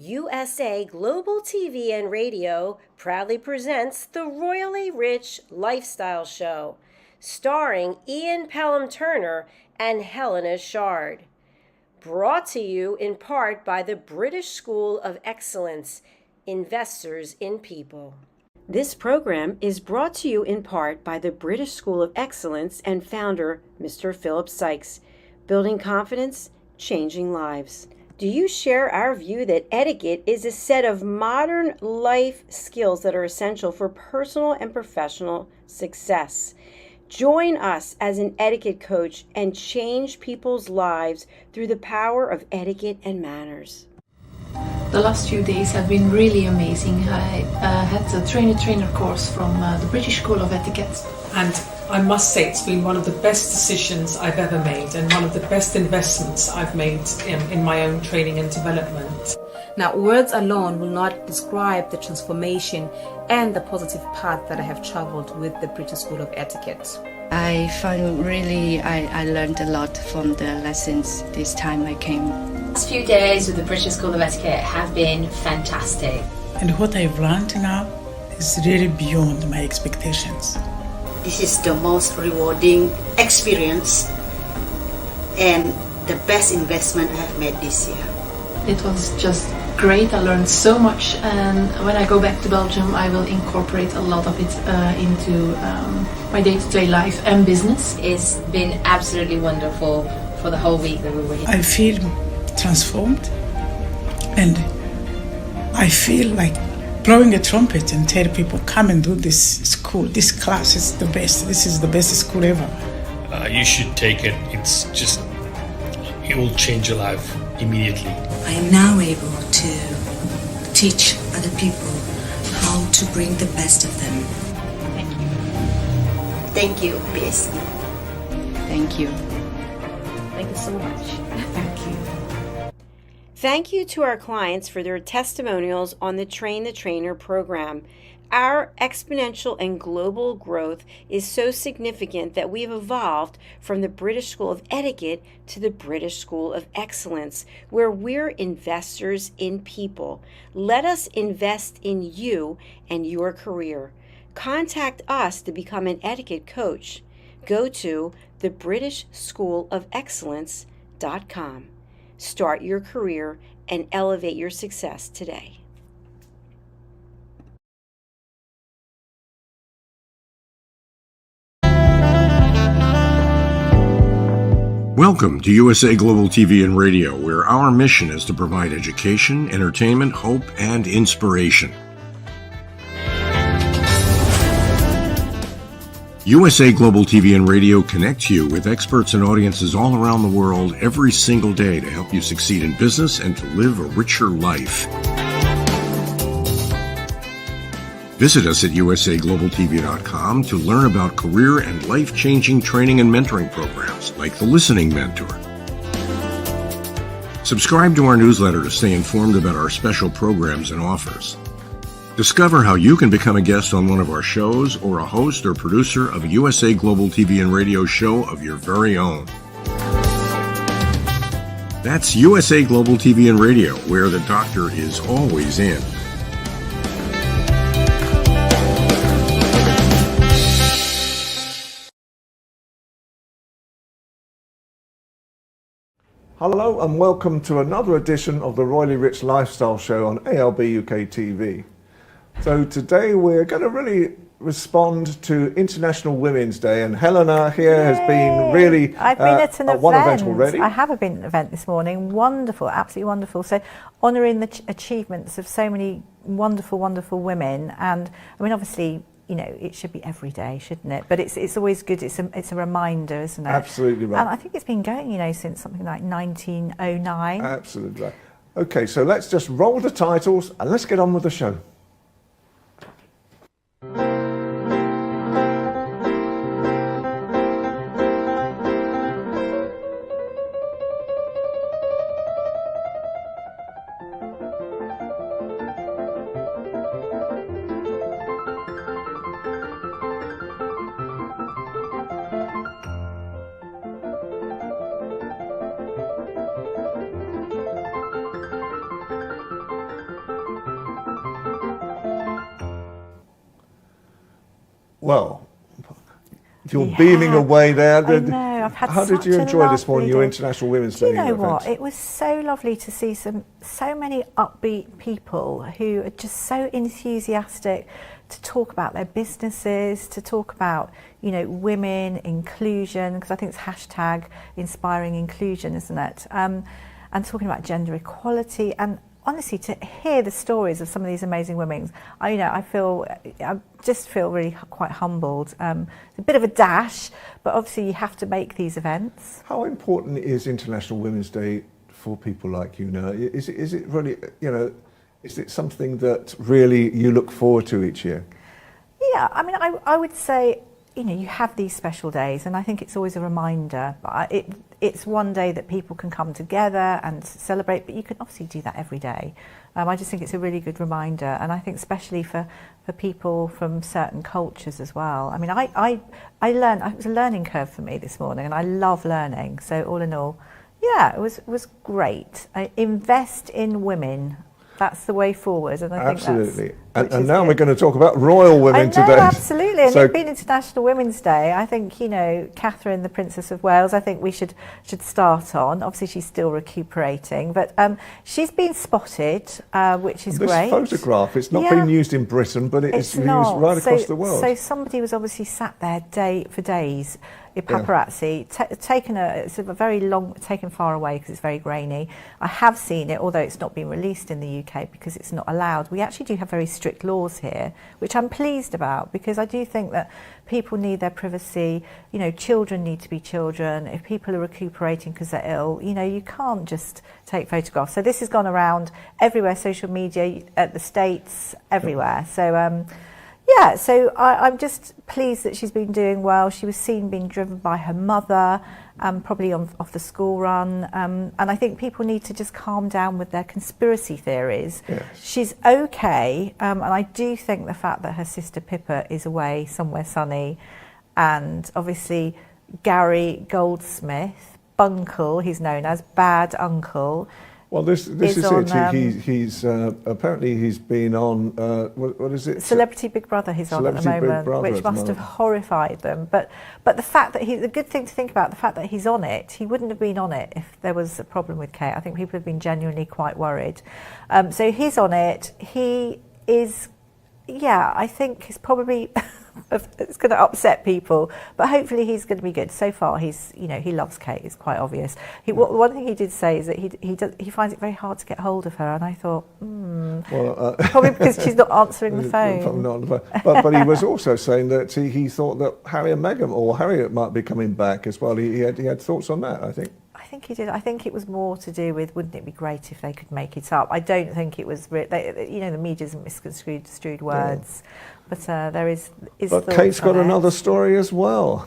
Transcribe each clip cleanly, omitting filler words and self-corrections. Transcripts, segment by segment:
USA Global TV and Radio proudly presents the Royally Rich Lifestyle Show, starring Ian Pelham Turner and Helena CHARD. Brought to you in part by the British School of Excellence, Investors in People. This program is brought to you in part by the British School of Excellence and founder, Mr. Philip Sykes, building confidence, changing lives. Do you share our view that etiquette is a set of modern life skills that are essential for personal and professional success? Join us as an etiquette coach and change people's lives through the power of etiquette and manners. The last few days have been really amazing. I had a trainer course from the British School of Etiquette. And I must say it's been one of the best decisions I've ever made and one of the best investments I've made in my own training and development. Now, words alone will not describe the transformation and the positive path that I have traveled with the British School of Etiquette. I find I learned a lot from the lessons this time I came. The last few days with the British School of Etiquette have been fantastic. And what I've learned now is really beyond my expectations. This is the most rewarding experience and the best investment I have made this year. It was just great. I learned so much, and when I go back to Belgium I will incorporate a lot of it into my day-to-day life and business. It's been absolutely wonderful for the whole week that we were here. I feel transformed, and I feel like blowing a trumpet and tell people, come and do this school, this class is the best, this is the best school ever. You should take it. It will change your life immediately. I am now able to teach other people how to bring the best of them. Thank you. Thank you, BSc. Thank you. Thank you so much. Thank you. Thank you to our clients for their testimonials on the Train the Trainer program. Our exponential and global growth is so significant that we have evolved from the British School of Etiquette to the British School of Excellence, where we're investors in people. Let us invest in you and your career. Contact us to become an etiquette coach. Go to thebritishschoolofexcellence.com. Start your career and elevate your success today. Welcome to USA Global TV and Radio, where our mission is to provide education, entertainment, hope, and inspiration. USA Global TV and Radio connects you with experts and audiences all around the world every single day to help you succeed in business and to live a richer life. Visit us at usaglobaltv.com to learn about career and life-changing training and mentoring programs like the Listening Mentor. Subscribe to our newsletter to stay informed about our special programs and offers. Discover how you can become a guest on one of our shows or a host or producer of a USA Global TV and Radio show of your very own. That's USA Global TV and Radio, where the doctor is always in. Hello and welcome to another edition of the Royally Rich Lifestyle Show on ALB UK TV. So today we're going to really respond to International Women's Day, and Helena here has been really I've been at an one event already. I have been at an event this morning. Wonderful, absolutely wonderful. So honouring the achievements of so many wonderful, wonderful women. And I mean, obviously, you know, it should be every day, shouldn't it? But it's always good. It's a reminder, isn't it? Absolutely right. And I think it's been going, you know, since something like 1909. Absolutely right. Okay, so let's just roll the titles and let's get on with the show. Well, you're beaming away there. I know. I've had How did you enjoy this morning, your International Women's Day? Do you know what? event? It was so lovely to see so many upbeat people who are just so enthusiastic to talk about their businesses, to talk about, you know, women, inclusion, because I think it's hashtag inspiring inclusion, isn't it? And talking about gender equality, and honestly, to hear the stories of some of these amazing women, I just feel really quite humbled. It's a bit of a dash, but obviously you have to make these events. How important is International Women's Day for people like you now? Is it really, you know, is it something that really you look forward to each year? Yeah, I mean, I would say, you know, you have these special days, and I think it's always a reminder. It's one day that people can come together and celebrate, but you can obviously do that every day. I just think it's a really good reminder, and I think especially for people from certain cultures as well. I mean, I learned, it was a learning curve for me this morning, and I love learning. So all in all, yeah, it was great. Invest in women. That's the way forward, and I think absolutely. And now we're going to talk about royal women today. Absolutely, and it's been International Women's Day. I think, you know, Catherine, the Princess of Wales, I think we should start on. Obviously, she's still recuperating, but she's been spotted, which is great. This photograph, it's not been used in Britain, but it's used right across the world. So somebody was obviously sat there for days. Paparazzi it's a very long, taken far away because it's very grainy. I have seen it, although it's not been released in the UK because it's not allowed. We actually do have very strict laws here, which I'm pleased about, because I do think that people need their privacy. You know, children need to be children. If people are recuperating because they're ill, you know, you can't just take photographs. So this has gone around everywhere, social media, at the States, everywhere. So yeah, so I'm just pleased that she's been doing well. She was seen being driven by her mother, probably off the school run. And I think people need to just calm down with their conspiracy theories. Yes. She's okay. And I do think the fact that her sister Pippa is away somewhere sunny, and obviously Gary Goldsmith, Bunkle, he's known as Bad Uncle. Well, this is it. He's apparently he's been on what is it? Celebrity Big Brother. He's on at the moment, which must have horrified them. But the fact that the good thing to think about, the fact that he's on it, he wouldn't have been on it if there was a problem with Kate. I think people have been genuinely quite worried. So he's on it. He is, yeah, I think he's probably. It's going to upset people, but hopefully he's going to be good. So far, he's, you know, he loves Kate. It's quite obvious. One thing he did say is that he finds it very hard to get hold of her, and I thought, probably because she's not answering the phone. Not on the phone. But he was also saying that he thought that Harry and Meghan, or Harriet, might be coming back as well. He had thoughts on that, I think. I think he did. I think it was more to do with, wouldn't it be great if they could make it up? I don't think it was. You know, the media's misconstrued words. Yeah. But there is But Kate's got another story as well.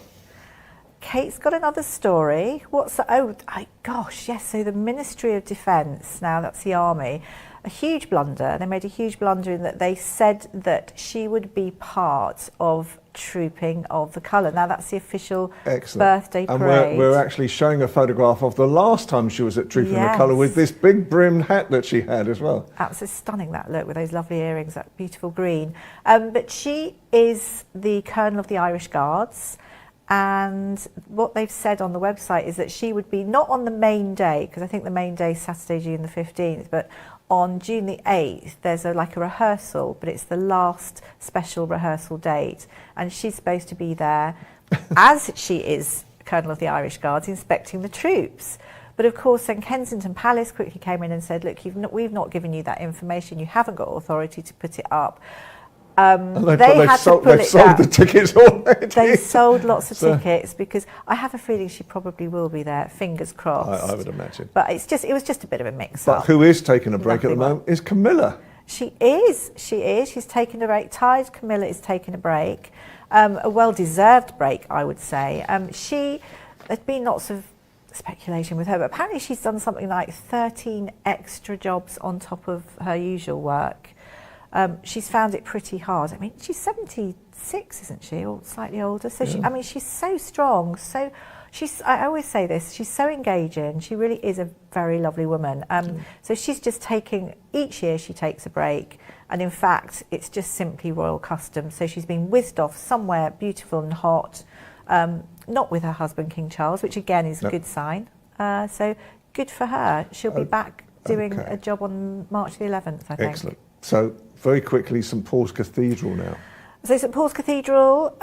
Kate's got another story. What's that? Gosh, yes. So the Ministry of Defence, now that's the Army, a huge blunder. They made a huge blunder in that they said that she would be part of Trooping of the Colour. Now that's the official birthday parade. And we're actually showing a photograph of the last time she was at Trooping the Colour with this big brimmed hat that she had as well. Absolutely stunning, that look, with those lovely earrings, that beautiful green. But she is the Colonel of the Irish Guards. And what they've said on the website is that she would be not on the main day, because I think the main day is Saturday, June the 15th, but on June the 8th, there's a rehearsal, but it's the last special rehearsal date. And she's supposed to be there, as she is Colonel of the Irish Guards, inspecting the troops. But of course, then Kensington Palace quickly came in and said, look, we've not given you that information. You haven't got authority to put it up. They've sold the tickets already. They sold lots of tickets, because I have a feeling she probably will be there. Fingers crossed. I would imagine. But it was just a bit of a mix-up. But who is taking a break at the moment is Camilla. She is. She's taking a break. Tired Camilla is taking a break, a well-deserved break, I would say. There's been lots of speculation with her, but apparently she's done something like 13 extra jobs on top of her usual work. She's found it pretty hard. I mean, she's 76, isn't she, or slightly older? So she's so strong. I always say this. She's so engaging. She really is a very lovely woman. So she's just each year she takes a break, And in fact, it's just simply royal custom. So she's been whizzed off somewhere beautiful and hot, not with her husband, King Charles, which again is a good sign. So good for her. She'll be back doing a job on March the 11th, I think. Excellent. So very quickly, St Paul's Cathedral now. So St Paul's Cathedral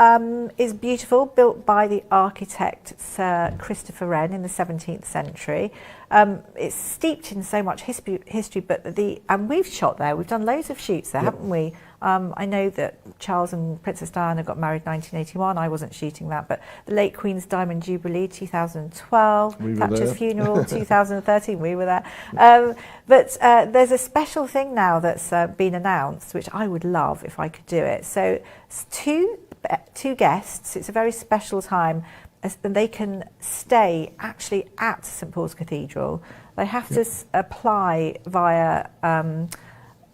is beautiful, built by the architect Sir Christopher Wren in the 17th century. It's steeped in so much history, but and we've shot there. We've done loads of shoots there, haven't we? I know that Charles and Princess Diana got married in 1981. I wasn't shooting that, but the late Queen's Diamond Jubilee 2012, Thatcher's funeral 2013. We were there. But there's a special thing now that's been announced, which I would love if I could do it. So two guests. It's a very special time. And they can stay actually at St Paul's Cathedral. They have to apply via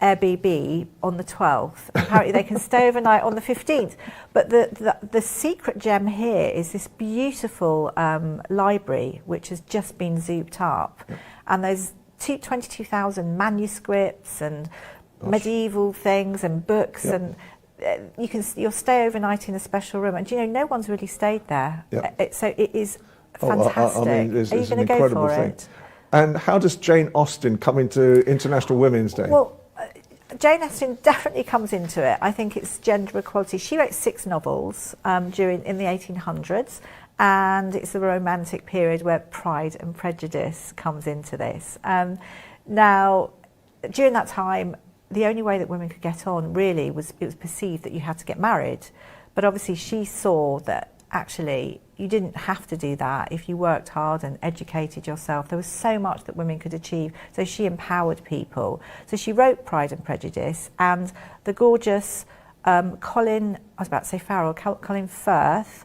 Airbnb on the 12th. Apparently they can stay overnight on the 15th. But the secret gem here is this beautiful library which has just been zooped up. And there's 22,000 manuscripts and medieval things and books and you'll stay overnight in a special room, and no one's really stayed there. So it is fantastic. I mean, it's Are you an going to go incredible for thing. it? And how does Jane Austen come into International Women's Day? Well, Jane Austen definitely comes into it. I think it's gender equality. She wrote 6 novels in the 1800s, and it's the Romantic period where Pride and Prejudice comes into this. Now, during that time, the only way that women could get on really was it was perceived that you had to get married. But obviously she saw that actually you didn't have to do that if you worked hard and educated yourself. There was so much that women could achieve. So she empowered people. So she wrote Pride and Prejudice, and the gorgeous Colin Firth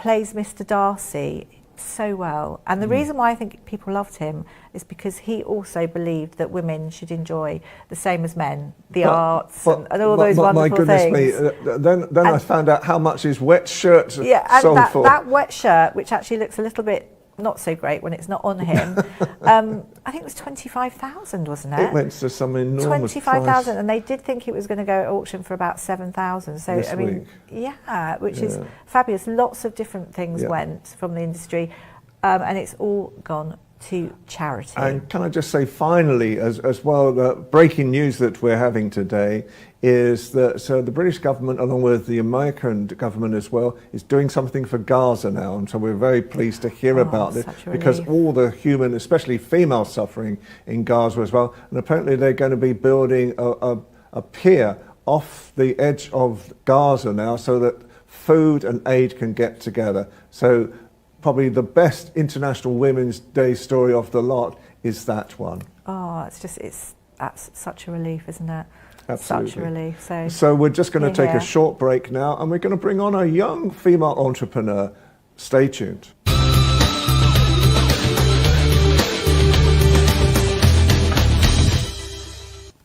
plays Mr. Darcy so well. And the reason why I think people loved him is because he also believed that women should enjoy the same as men, the arts and all those wonderful things. My goodness me, then I found out how much his wet shirt sold for. That wet shirt, which actually looks a little bit not so great when it's not on him, I think it was 25,000, wasn't it? It went to some enormous 25,000, and they did think it was going to go at auction for about 7,000. So this week. Which is fabulous. Lots of different things went from the industry, and it's all gone to charity. And can I just say finally as well, the breaking news that we're having today is that the British government, along with the American government as well, is doing something for Gaza now, and so we're very pleased to hear about this, because all the human, especially female suffering in Gaza as well, and apparently they're going to be building a pier off the edge of Gaza now so that food and aid can get together. So probably the best International Women's Day story of the lot is that one. Oh, that's such a relief, isn't it? Absolutely. Such a relief. So we're just going to take a short break now, and we're going to bring on a young female entrepreneur. Stay tuned.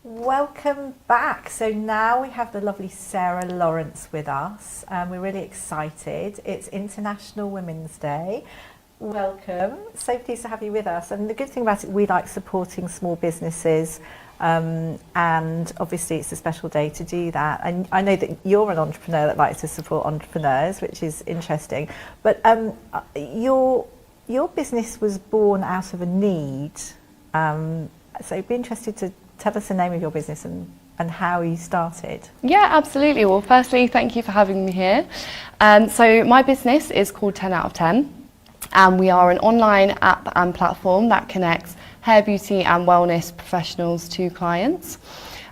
Welcome back. So now we have the lovely Sarah Lawrence with us. We're really excited. It's International Women's Day. Welcome. So pleased to have you with us. And the good thing about it, we like supporting small businesses, and obviously it's a special day to do that. And I know that you're an entrepreneur that likes to support entrepreneurs, which is interesting. But your business was born out of a need. So I'd be interested to tell us the name of your business and how you started. Yeah, absolutely. Well, firstly, thank you for having me here. So my business is called 10 out of 10, and we are an online app and platform that connects hair, beauty and wellness professionals to clients.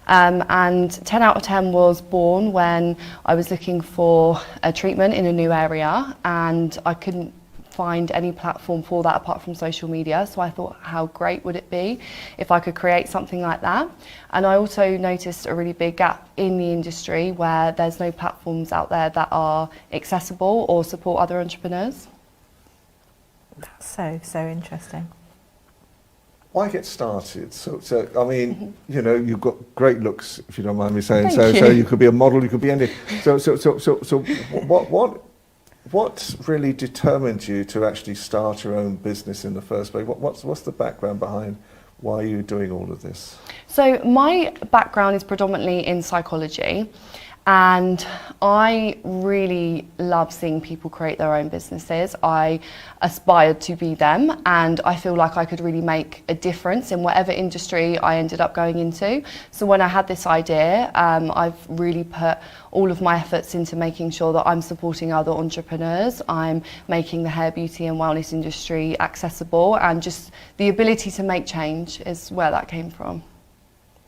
And 10 out of 10 was born when I was looking for a treatment in a new area, and I couldn't find any platform for that apart from social media. So I thought, how great would it be if I could create something like that? And I also noticed a really big gap in the industry where there's no platforms out there that are accessible or support other entrepreneurs. That's so interesting. Why get started? So I mean, you've got great looks, if you don't mind me saying. Thank So you. you could be a model, you could be anything. So what really determined you to actually start your own business in the first place? What's the background behind Why are you doing all of this? So my background is predominantly in psychology, and I really love seeing people create their own businesses. I aspired to be them, and I feel like I could really make a difference in whatever industry I ended up going into. So when I had this idea, I've really put all of my efforts into making sure that I'm supporting other entrepreneurs. I'm making the hair, beauty and wellness industry accessible, and just the ability to make change is where that came from.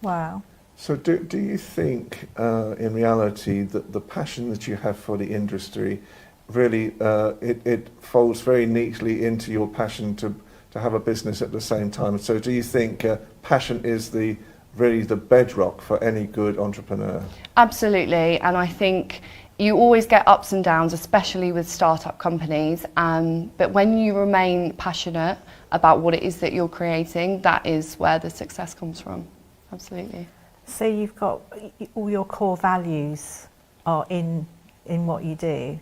Wow. So do you think, in reality, that the passion that you have for the industry really, it folds very neatly into your passion to have a business at the same time? So do you think passion is really the bedrock for any good entrepreneur? Absolutely, and I think you always get ups and downs, especially with startup companies, but when you remain passionate about what it is that you're creating, that is where the success comes from. Absolutely. So you've got all your core values are in what you do?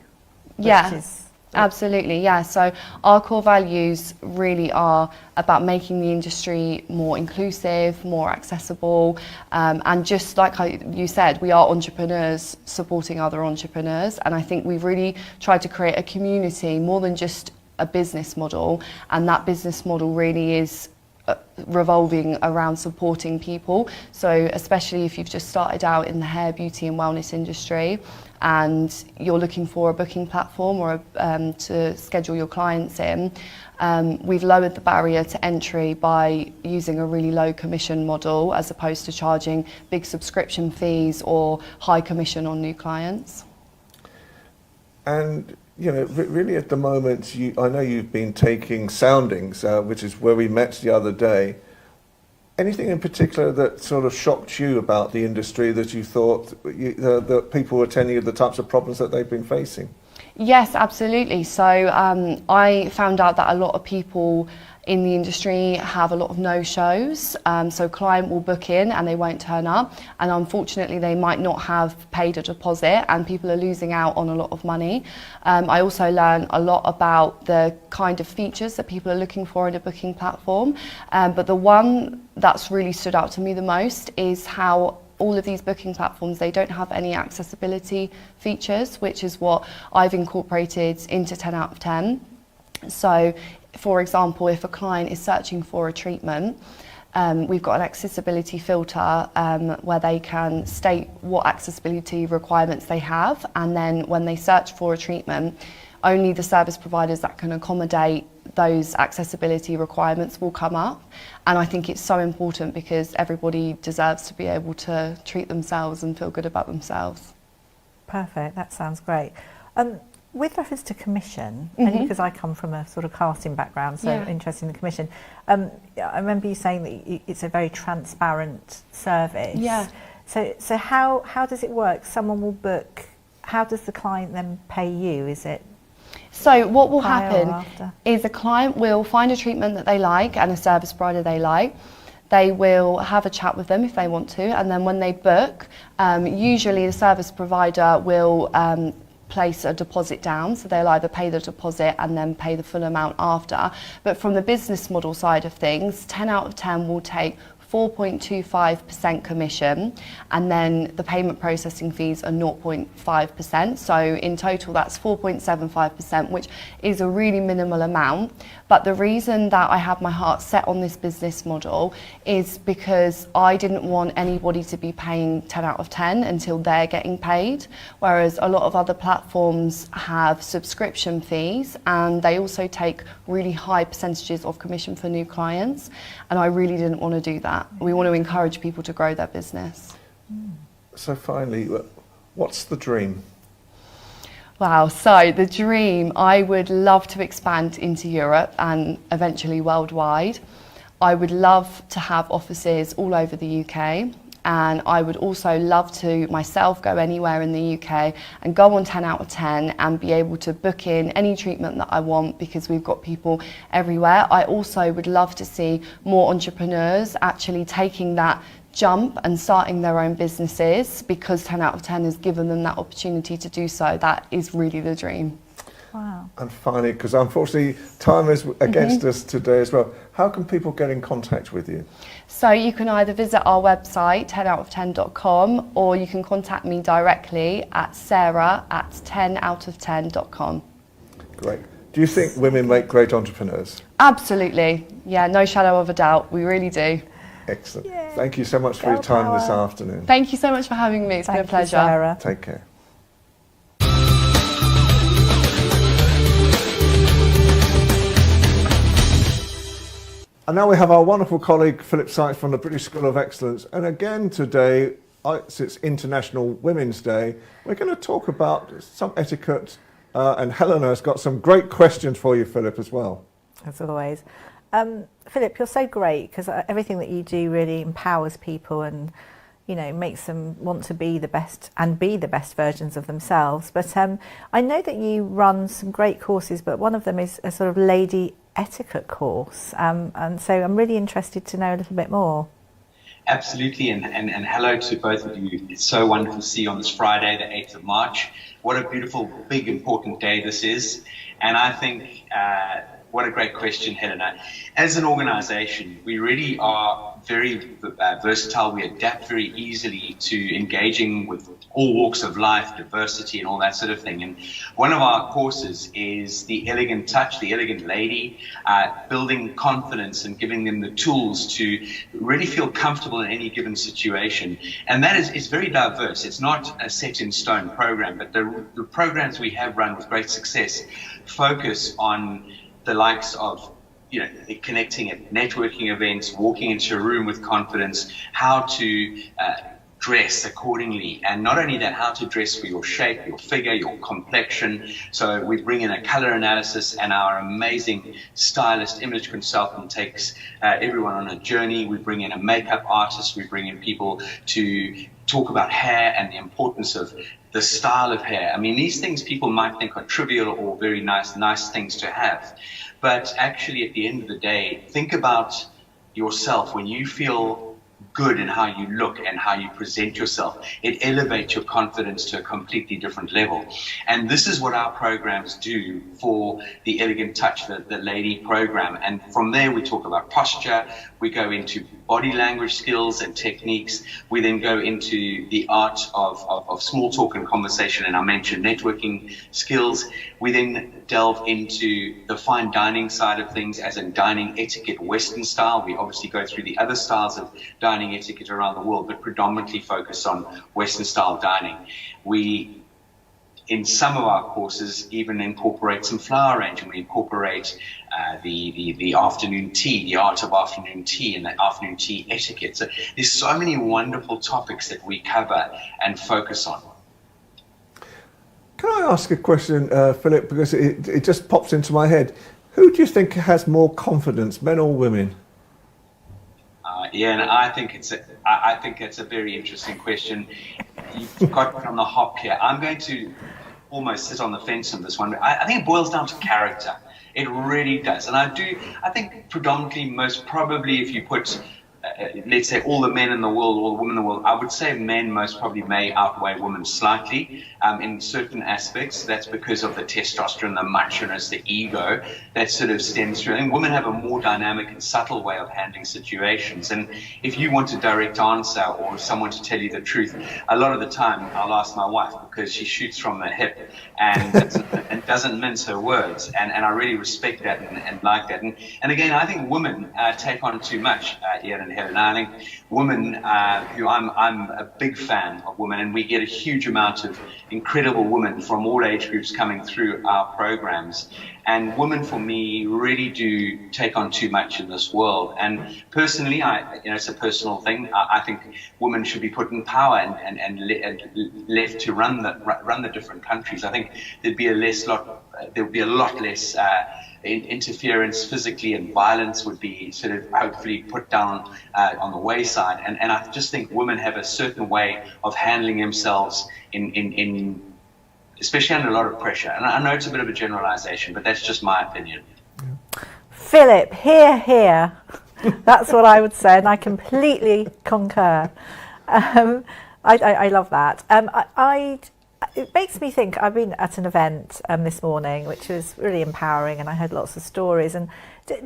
Yeah, absolutely, yeah. So our core values really are about making the industry more inclusive, more accessible, and just like you said, we are entrepreneurs supporting other entrepreneurs, and I think we've really tried to create a community more than just a business model, and that business model really is revolving around supporting people. So especially if you've just started out in the hair, beauty and wellness industry and you're looking for a booking platform or to schedule your clients in, we've lowered the barrier to entry by using a really low commission model as opposed to charging big subscription fees or high commission on new clients. And you know, really at the moment, I know you've been taking soundings, which is where we met the other day. Anything in particular that sort of shocked you about the industry that you thought that people were telling you the types of problems that they've been facing? Yes, absolutely. So I found out that a lot of people in the industry have a lot of no-shows. So a client will book in and they won't turn up, and unfortunately they might not have paid a deposit, and people are losing out on a lot of money. I also learned a lot about the kind of features that people are looking for in a booking platform, but the one that's really stood out to me the most is how all of these booking platforms, they don't have any accessibility features, which is what I've incorporated into 10 out of 10. So, for example, if a client is searching for a treatment, we've got an accessibility filter where they can state what accessibility requirements they have, and then when they search for a treatment, only the service providers that can accommodate those accessibility requirements will come up. And I think it's so important because everybody deserves to be able to treat themselves and feel good about themselves. Perfect, that sounds great. With reference to commission, only because I come from a sort of casting background, so interested in the commission, I remember you saying that it's a very transparent service. Yeah. So how does it work? Someone will book, how does the client then pay you? Is it So what will prior or happen after? is a client will find a treatment that they like and a service provider they like. They will have a chat with them if they want to, and then when they book, usually the service provider will place a deposit down, so they'll either pay the deposit and then pay the full amount after. But from the business model side of things, 10 out of 10 will take 4.25% commission, and then the payment processing fees are 0.5%. So in total that's 4.75%, which is a really minimal amount. But the reason that I have my heart set on this business model is because I didn't want anybody to be paying 10 out of 10 until they're getting paid, whereas a lot of other platforms have subscription fees and they also take really high percentages of commission for new clients, and I really didn't want to do that. We want to encourage people to grow their business. So finally, what's the dream? Wow, so the dream, I would love to expand into Europe and eventually worldwide. I would love to have offices all over the UK, and I would also love to myself go anywhere in the UK and go on 10 out of 10 and be able to book in any treatment that I want, because we've got people everywhere. I also would love to see more entrepreneurs actually taking that jump and starting their own businesses, because 10 out of 10 has given them that opportunity to do so. That is really the dream. Wow. And finally, because unfortunately time is against us today as well, how can people get in contact with you? So you can either visit our website, 10outof10.com, or you can contact me directly at sarah@10outof10.com. Great. Do you think women make great entrepreneurs? Absolutely. Yeah, no shadow of a doubt. We really do. Excellent. Thank you so much for your time this afternoon. Thank you so much for having me. It's been a pleasure. Sarah. Take care. And now we have our wonderful colleague Philip Sykes from the British School of Excellence. And again today, it's International Women's Day, we're going to talk about some etiquette. And Helena has got some great questions for you, Philip, as well. As always. Philip, you're so great because everything that you do really empowers people and, you know, makes them want to be the best and be the best versions of themselves. But I know that you run some great courses, but one of them is a sort of lady etiquette course. And so I'm really interested to know a little bit more. Absolutely, and hello to both of you. It's so wonderful to see you on this Friday, the 8th of March. What a beautiful, big, important day this is. And I think, what a great question, Helena. As an organization, we really are very versatile. We adapt very easily to engaging with all walks of life, diversity, and all that sort of thing. And one of our courses is the elegant touch, the elegant lady, building confidence and giving them the tools to really feel comfortable in any given situation. And that is very diverse. It's not a set in stone program, but the programs we have run with great success focus on the likes of, you know, connecting at networking events, walking into a room with confidence, how to dress accordingly, and not only that, how to dress for your shape, your figure, your complexion. So we bring in a color analysis, and our amazing stylist, image consultant takes everyone on a journey. We bring in a makeup artist, we bring in people to talk about hair and the importance of the style of hair. I mean, these things people might think are trivial or very nice things to have. But actually, at the end of the day, think about yourself. When you feel good in how you look and how you present yourself, it elevates your confidence to a completely different level. And this is what our programs do for the Elegant Touch, the lady program. And from there, we talk about posture. We go into body language skills and techniques. We then go into the art of small talk and conversation, and I mentioned networking skills. We then delve into the fine dining side of things, as in dining etiquette, Western style. We obviously go through the other styles of dining etiquette around the world, but predominantly focus on Western style dining. We, in some of our courses, even incorporate some flower arranging. We incorporate the afternoon tea, the art of afternoon tea, and the afternoon tea etiquette. So there's so many wonderful topics that we cover and focus on. Can I ask a question, Philip, because it just pops into my head. Who do you think has more confidence, men or women? Yeah, and I think it's a very interesting question. You've got me on the hop here. I'm going to almost sit on the fence on this one. I think it boils down to character. It really does. And I think predominantly, most probably, if you put, let's say, all the men in the world, all the women in the world, I would say men most probably may outweigh women slightly in certain aspects. That's because of the testosterone, the macho-ness, the ego that sort of stems through. And women have a more dynamic and subtle way of handling situations. And if you want a direct answer or someone to tell you the truth, a lot of the time I'll ask my wife, because she shoots from the hip and doesn't mince her words. And I really respect that and like that. And again, I think women take on too much, Ian and Helena. I think women, who I'm a big fan of women, and we get a huge amount of incredible women from all age groups coming through our programs. And women, for me, really do take on too much in this world. And personally, it's a personal thing. I think women should be put in power and left to run the different countries. I think there would be a lot less interference physically, and violence would be sort of hopefully put down on the wayside. And I just think women have a certain way of handling themselves in especially under a lot of pressure. And I know it's a bit of a generalization, but that's just my opinion. Philip, here. That's what I would say, and I completely concur. I love that. it makes me think, I've been at an event this morning which was really empowering, and I heard lots of stories. And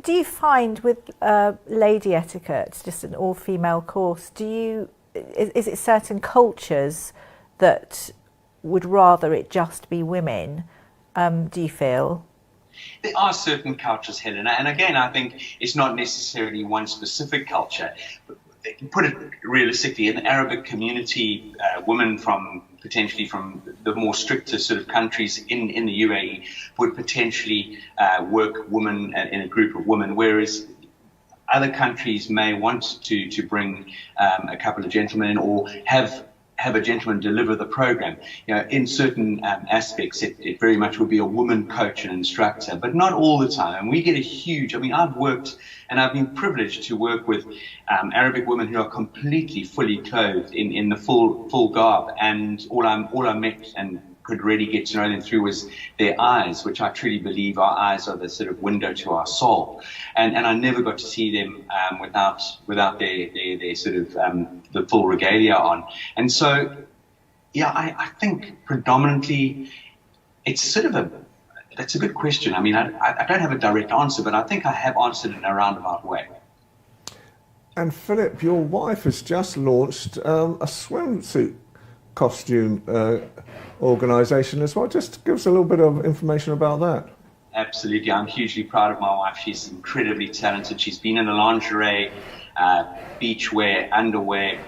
do you find with lady etiquette, just an all-female course, is it certain cultures that would rather it just be women, do you feel? There are certain cultures, Helena, and again, I think it's not necessarily one specific culture. Put it realistically, in the Arabic community, women potentially from the more stricter sort of countries in the UAE would potentially work women in a group of women, whereas other countries may want to bring a couple of gentlemen in, or have a gentleman deliver the program. In certain aspects, it very much would be a woman coach and instructor, but not all the time. And we get a huge, I've worked and I've been privileged to work with Arabic women who are completely fully clothed in the full garb. And all I met and could really get to know them through was their eyes, which I truly believe our eyes are the sort of window to our soul. And I never got to see them without their sort of the full regalia on. And so, yeah, I think predominantly it's sort of that's a good question. I don't have a direct answer, but I think I have answered in a roundabout way. And Philip, your wife has just launched a swimsuit costume organisation as well. Just give us a little bit of information about that. Absolutely. I'm hugely proud of my wife. She's incredibly talented. She's been in the lingerie, beachwear, underwear,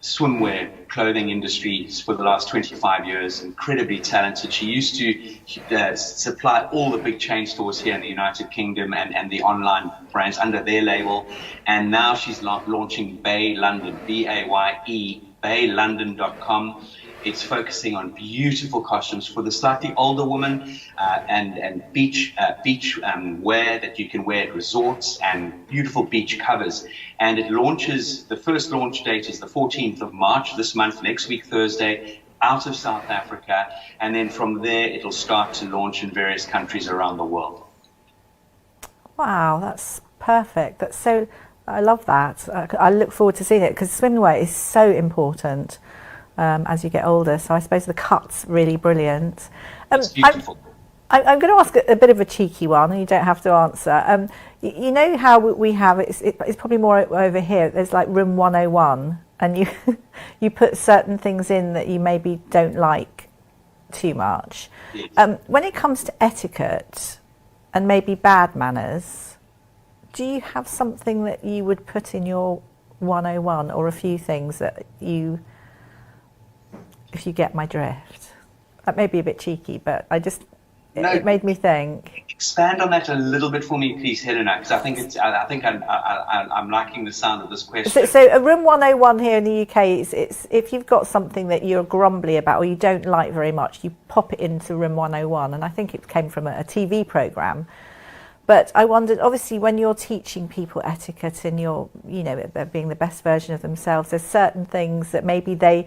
swimwear, clothing industries for the last 25 years. Incredibly talented. She used to supply all the big chain stores here in the United Kingdom and the online brands under their label. And now she's launching Bay London, B-A-Y-E, baylondon.com. It's focusing on beautiful costumes for the slightly older woman and beach wear that you can wear at resorts, and beautiful beach covers. And it launches, the first launch date is the 14th of March, this month, next week, Thursday, out of South Africa. And then from there, it'll start to launch in various countries around the world. Wow, that's perfect. I love that. I look forward to seeing it, because swimwear is so important as you get older. So I suppose the cut's really brilliant. It's beautiful. I'm going to ask a bit of a cheeky one, and you don't have to answer. You know how we have, it's probably more over here, there's like room 101, and you put certain things in that you maybe don't like too much. Yes. When it comes to etiquette and maybe bad manners, do you have something that you would put in your 101, or a few things that if you get my drift? That may be a bit cheeky, but it made me think. Expand on that a little bit for me, please, Helena, because I think I'm liking the sound of this question. So a room 101 here in the UK, it's if you've got something that you're grumbly about or you don't like very much, you pop it into room 101, and I think it came from a TV programme. But I wondered, obviously, when you're teaching people etiquette and you're, being the best version of themselves, there's certain things that maybe they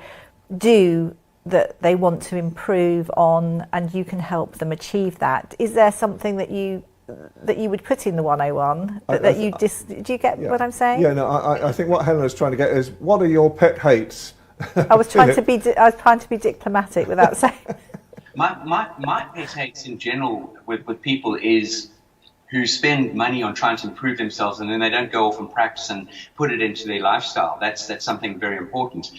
do that they want to improve on, and you can help them achieve that. Is there something that you would put in the 101 do you get what I'm saying? Yeah, no, I think what Helena's trying to get is, what are your pet hates? I was trying to be diplomatic without saying. My pet hates in general with people is who spend money on trying to improve themselves, and then they don't go off and practice and put it into their lifestyle. That's something very important.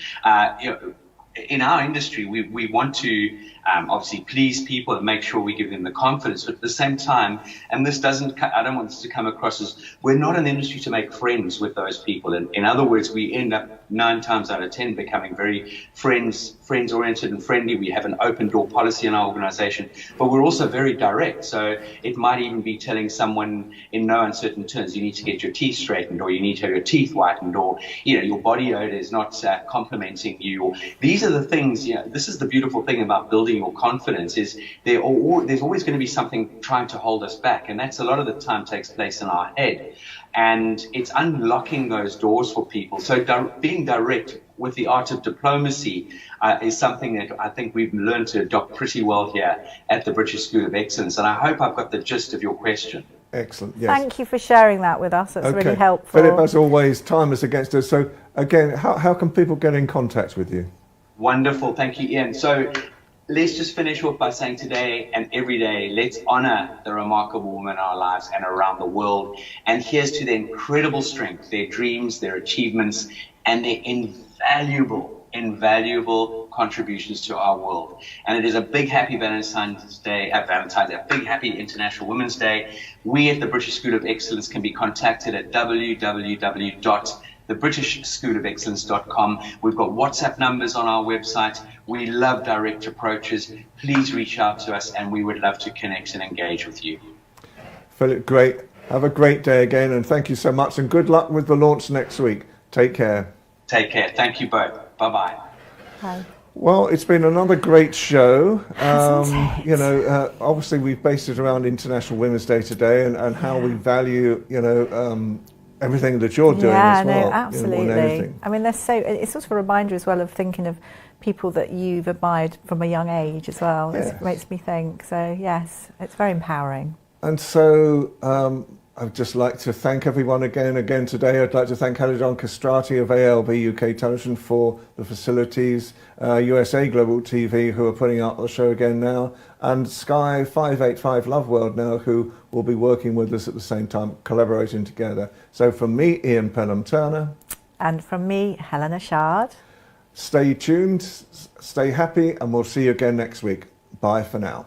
In our industry, we want to obviously please people and make sure we give them the confidence, but at the same time, and I don't want this to come across as, we're not an industry to make friends with those people. In other words, we end up 9 times out of 10 becoming very friends-oriented and friendly. We have an open door policy in our organization, but we're also very direct. So it might even be telling someone in no uncertain terms, you need to get your teeth straightened, or you need to have your teeth whitened, or your body odor is not complimenting you. Or these are the things. This is the beautiful thing about building your confidence, is there's always going to be something trying to hold us back, and that's a lot of the time takes place in our head. And it's unlocking those doors for people. So being direct with the art of diplomacy is something that I think we've learned to adopt pretty well here at the British School of Excellence. And I hope I've got the gist of your question. Excellent. Yes. Thank you for sharing that with us. That's really helpful. Philip, as always, time is against us. So again, how can people get in contact with you? Wonderful. Thank you, Ian. So let's just finish off by saying today and every day, let's honor the remarkable women in our lives and around the world. And here's to their incredible strength, their dreams, their achievements, and their invaluable contributions to our world. And it is a big happy Valentine's Day, a big happy International Women's Day. We at the British School of Excellence can be contacted at www.thebritishschoolofexcellence.com. We've got WhatsApp numbers on our website. We love direct approaches. Please reach out to us and we would love to connect and engage with you. Philip, great. Have a great day again and thank you so much and good luck with the launch next week. Take care. Take care. Thank you both. Bye-bye. Bye. Well, it's been another great show. You know, obviously we've based it around International Women's Day today and how we value, you know, everything that you're doing as well. Yeah, no, absolutely. You know, more than anything. I mean, it's sort of a reminder as well of thinking of people that you've admired from a young age as well. Yes. It makes me think. So, yes, it's very empowering. And so I'd just like to thank everyone again today. I'd like to thank Helena Castrati of ALB UK Television for the facilities, USA Global TV who are putting out the show again now, and Sky 585 Love World now who will be working with us at the same time, collaborating together. So from me, Ian Pelham Turner. And from me, Helena CHARD. Stay tuned, stay happy, and we'll see you again next week. Bye for now.